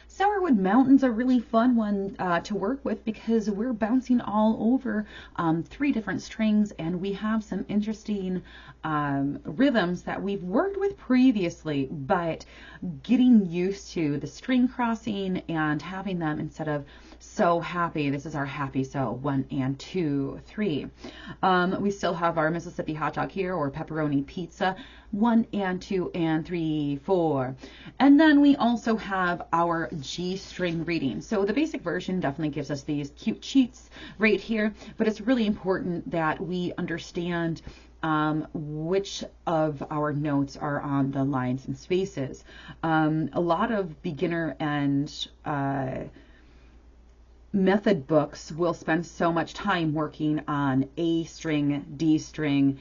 Sourwood Mountain's a really fun one to work with because we're bouncing all over 3 different strings, and we have some interesting rhythms that we've worked with previously, but getting used to the string crossing and having them instead of so happy. This is our happy so 1 and 2 3. We still have our Mississippi hot dog here, or pepperoni pizza 1 and 2 and 3 4. And then we also have our G string reading. So the basic version definitely gives us these cute cheats right here, but it's really important that we understand which of our notes are on the lines and spaces. A lot of beginner and method books will spend so much time working on A string, D string,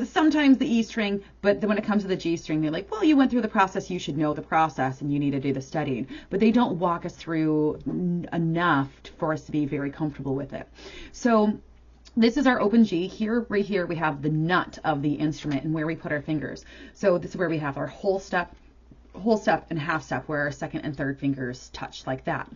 sometimes the E string, but then when it comes to the G string, they're like, well, you went through the process, you should know the process, and you need to do the studying. But they don't walk us through enough for us to be very comfortable with it. So this is our open G. Here, right here, we have the nut of the instrument and where we put our fingers. So this is where we have our whole step and half step, where our second and third fingers touch like that.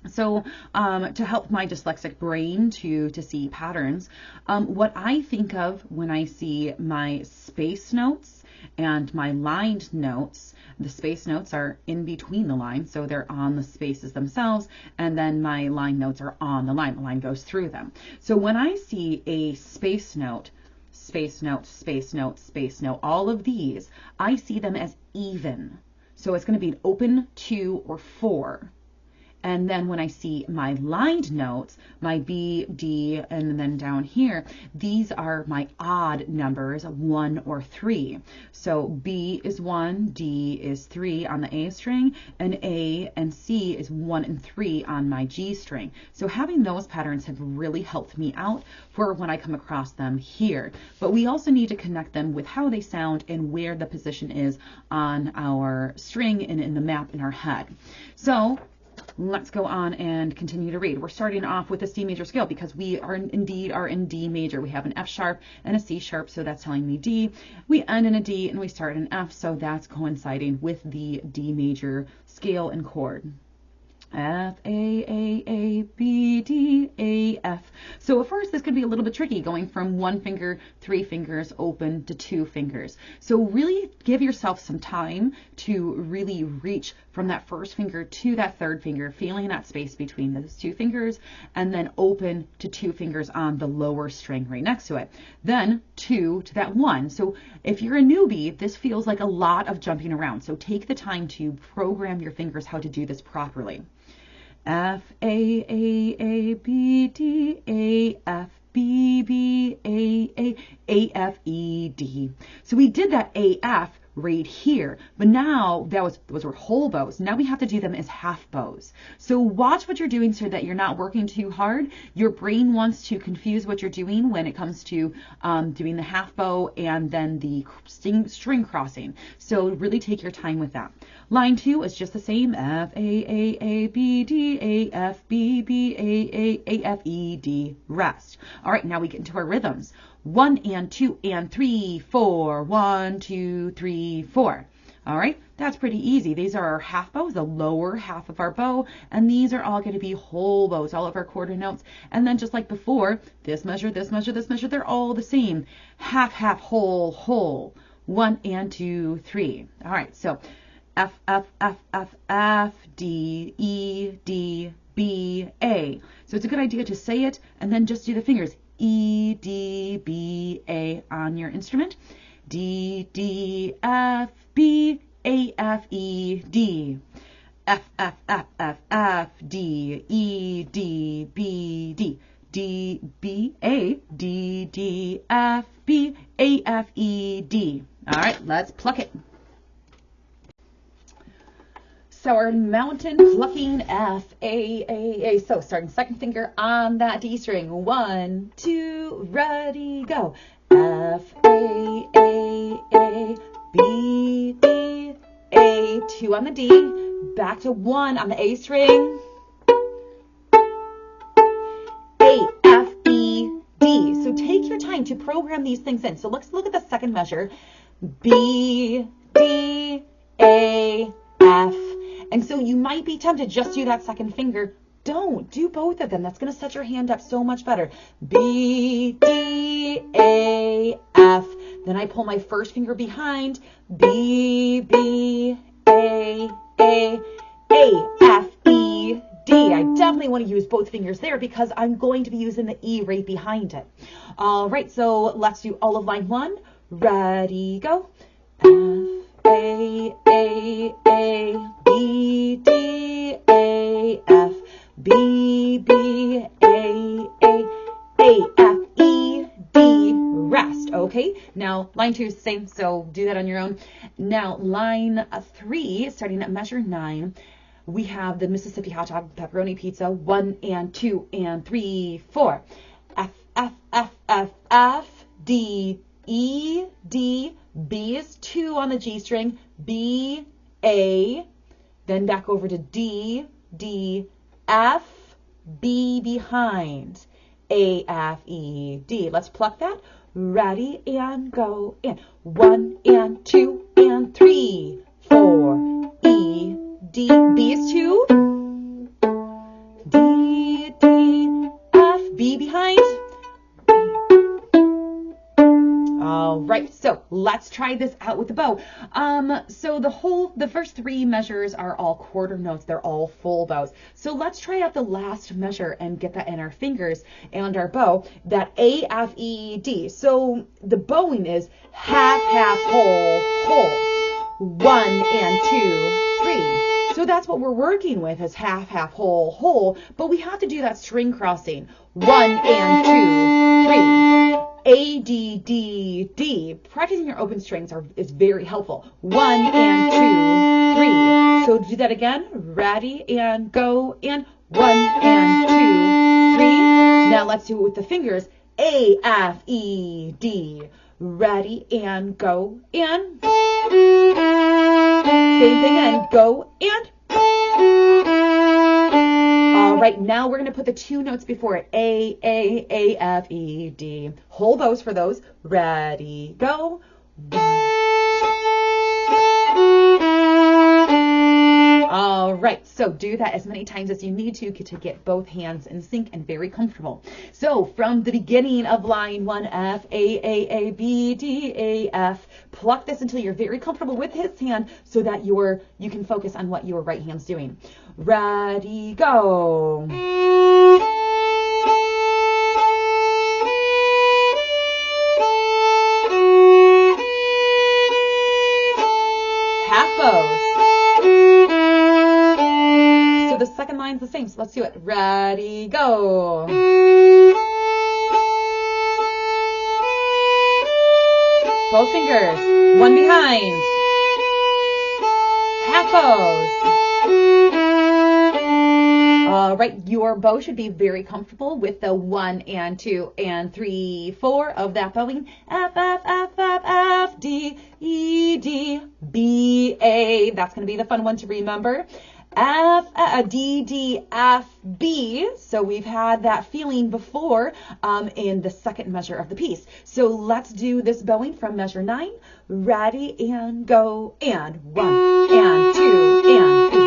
So to help my dyslexic brain to see patterns, what I think of when I see my space notes and my lined notes, the space notes are in between the lines, so they're on the spaces themselves, and then my line notes are on the line goes through them. So when I see a space note, space note, space note, space note, all of these, I see them as even. So it's going to be an open 2 or 4. And then when I see my lined notes, my B, D, and then down here, these are my odd numbers, 1 or 3. So B is 1, D is 3 on the A string, and A and C is 1 and 3 on my G string. So having those patterns have really helped me out for when I come across them here. But we also need to connect them with how they sound and where the position is on our string and in the map in our head. So let's go on and continue to read. We're starting off with a C major scale because we are in D major. We have an F sharp and a C sharp, so that's telling me D. We end in a D and we start in F, so that's coinciding with the D major scale and chord. F, A, B, D, A, F. So at first this could be a little bit tricky, going from 1 finger, 3 fingers open to 2 fingers. So really give yourself some time to really reach from that first finger to that third finger, feeling that space between those 2 fingers, and then open to 2 fingers on the lower string right next to it. Then 2 to that 1. So if you're a newbie, this feels like a lot of jumping around. So take the time to program your fingers how to do this properly. F, A, B, D, A, F, B, B, A, F, E, D. So we did that A, F right here, but now those were whole bows. Now we have to do them as half bows. So watch what you're doing so that you're not working too hard. Your brain wants to confuse what you're doing when it comes to doing the half bow and then the string crossing. So really take your time with that. Line 2 is just the same. F, A, B, D, A, F, B, B, A, F, E, D, rest. All right, now we get into our rhythms. 1 and 2 and 3, 4. 1, 2, 3, 4. All right, that's pretty easy. These are our half bows, the lower half of our bow, and these are all going to be whole bows, all of our quarter notes. And then just like before, this measure, this measure, this measure, they're all the same. Half, half, whole, whole. 1 and 2, 3. All right, so F, F, F, F, F, D, E, D, B, A. So it's a good idea to say it and then just do the fingers. E, D, B, A on your instrument. D, D, F, B, A, F, E, D. F, F, F, F, F, D, E, D, B, D. D, B, A, D, D, F, B, A, F, E, D. All right, let's pluck it. So our mountain plucking F, A. So starting second finger on that D string. 1, 2, ready, go. F, A, B, B, A. 2 on the D. Back to 1 on the A string. A, F, E, D. So take your time to program these things in. So let's look at the second measure. B, D, A, F. And so you might be tempted just to do that second finger. Don't do both of them. That's going to set your hand up so much better. B, D, A, F. Then I pull my first finger behind. B, B, A, F, E, D. I definitely want to use both fingers there because I'm going to be using the E right behind it. All right, so let's do all of line 1. Ready, go. F, A, B, D, A, F, B, B, A, F, E, D, rest. Okay, now line 2 is the same, so do that on your own. Now line 3, starting at measure 9, we have the Mississippi hot dog pepperoni pizza, 1 and 2 and 3, 4. F, F, F, F, F, D, E, D, B is 2 on the G string, B, A, then back over to D, D, F, B behind, A, F, E, D. Let's pluck that. Ready and go. And 1 and 2 and 3, 4, E, D, B is 2, D, D, F, B behind. All right, so let's try this out with the bow. So the first 3 measures are all quarter notes. They're all full bows. So let's try out the last measure and get that in our fingers and our bow, that A, F, E, D. So the bowing is half, half, whole, whole. 1 and 2, 3. So that's what we're working with is half, half, whole, whole. But we have to do that string crossing. 1 and 2, 3. A, D, D, D. Practicing your open strings is very helpful. 1 and 2, 3. So do that again. Ready and go. And 1 and 2, 3. Now let's do it with the fingers. A, F, E, D. Ready and go. And same thing and go. And all right, now we're going to put the 2 notes before it. A, F, E, D. Hold those for those. Ready, go. 1. All right, so do that as many times as you need to get both hands in sync and very comfortable. So from the beginning of line 1, F, A, B, D, A, F, pluck this until you're very comfortable with his hand so that you can focus on what your right hand's doing. Ready, go. Half bows. So the second line's the same, so let's do it. Ready, go. Both fingers, 1 behind. Half bows. All right, your bow should be very comfortable with the 1 and 2 and 3, 4 of that bowing. F, F, F, F, F, D, E, D, B, A. That's going to be the fun one to remember. F, D, D, F, B. So we've had that feeling before in the second measure of the piece. So let's do this bowing from measure 9. Ready and go. And 1 and 2 and 3.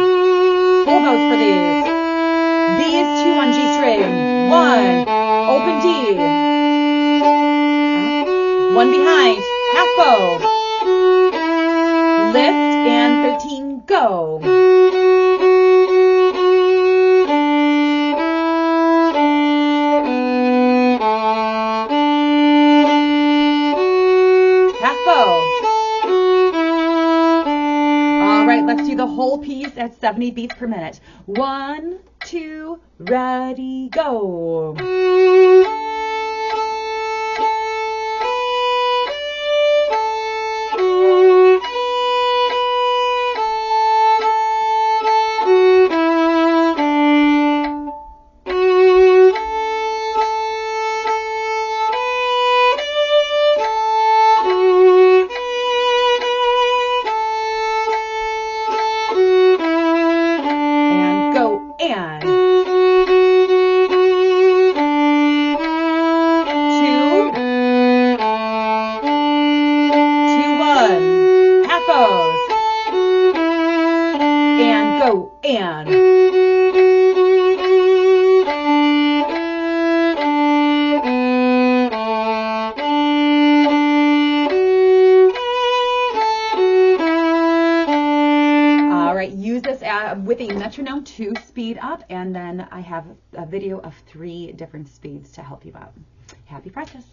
Full bows for these. B is 2 on G string. 1. Open D. 1 behind. Half bow. Lift and 13. Go. Let's do the whole piece at 70 beats per minute. 1, 2, ready, go. Oh, and... Use this with a metronome to speed up, and then I have a video of 3 different speeds to help you out. Happy practice.